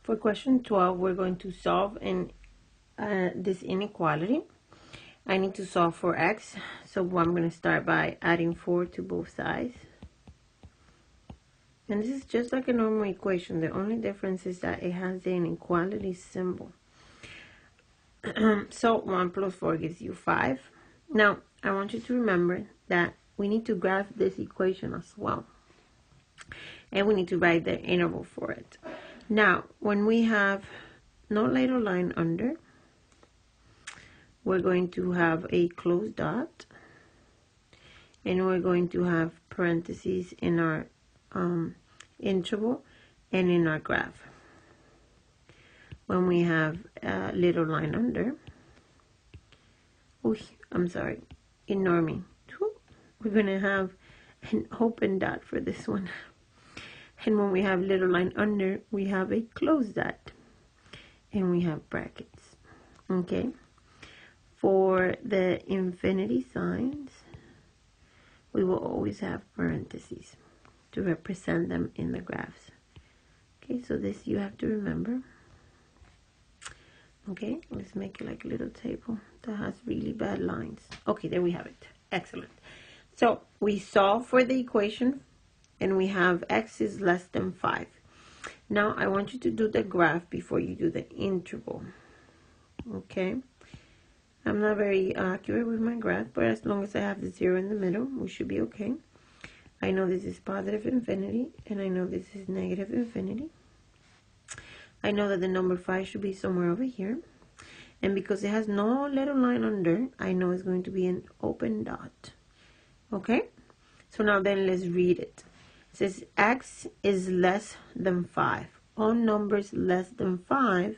For question 12, we're going to solve this inequality. I need to solve for x, so I'm going to start by adding 4 to both sides. And this is just like a normal equation. The only difference is that it has the inequality symbol. So 1 plus 4 gives you 5. Now, I want you to remember that we need to graph this equation as well. And we need to write the interval for it. Now, when we have no little line under, we're going to have a closed dot. And we're going to have parentheses in our interval and in our graph. When we have a little line under, ignore me. We're going to have an open dot for this one. And when we have little line under, we have a closed dot. And we have brackets. Okay? For the infinity signs, we will always have parentheses to represent them in the graphs. Okay, so this you have to remember. Okay, let's make it like a little table that has really bad lines. Okay, there we have it. Excellent. So we solve for the equation and we have x is less than 5. Now I want you to do the graph before you do the interval. Okay, I'm not very accurate with my graph, but as long as I have the 0 in the middle, we should be okay. I know this is positive infinity and I know this is negative infinity. I know that the number 5 should be somewhere over here. And because it has no little line under, I know it's going to be an open dot. Okay? So now then let's read it. It says x is less than 5. All numbers less than 5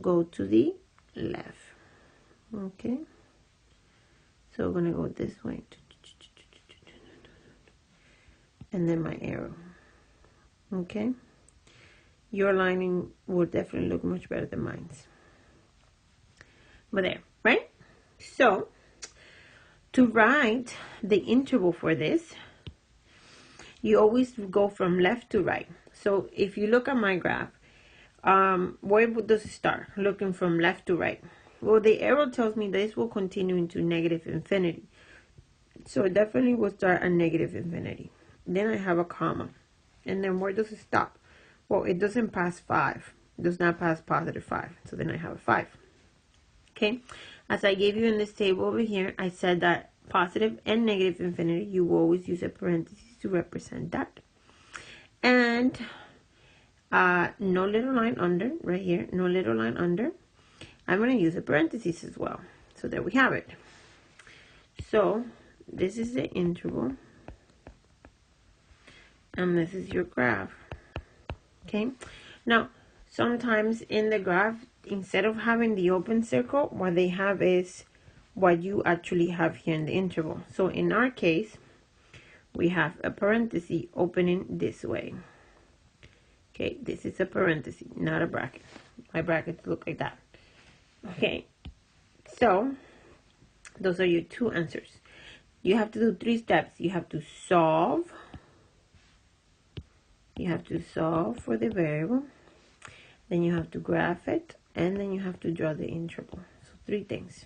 go to the left. Okay? So we're going to go this way. And then my arrow. Okay? Your lining will definitely look much better than mine's. But there, right? So, to write the interval for this, you always go from left to right. So, if you look at my graph, where does it start? Looking from left to right. Well, the arrow tells me this will continue into negative infinity. So, it definitely will start at negative infinity. Then I have a comma. And then where does it stop? Well, it doesn't pass 5. It does not pass positive 5. So then I have a 5. Okay. As I gave you in this table over here, I said that positive and negative infinity, you will always use a parenthesis to represent that. And no little line under, right here, no little line under. I'm going to use a parenthesis as well. So there we have it. So this is the interval. And this is your graph. Okay, now sometimes in the graph, instead of having the open circle, what they have is what you actually have here in the interval. So in our case, we have a parenthesis opening this way. Okay, this is a parenthesis, not a bracket. My brackets look like that. Okay, so those are your two answers. You have to do 3 steps. You have to solve. You have to solve for the variable, then you have to graph it, and then you have to draw the interval. So 3 things.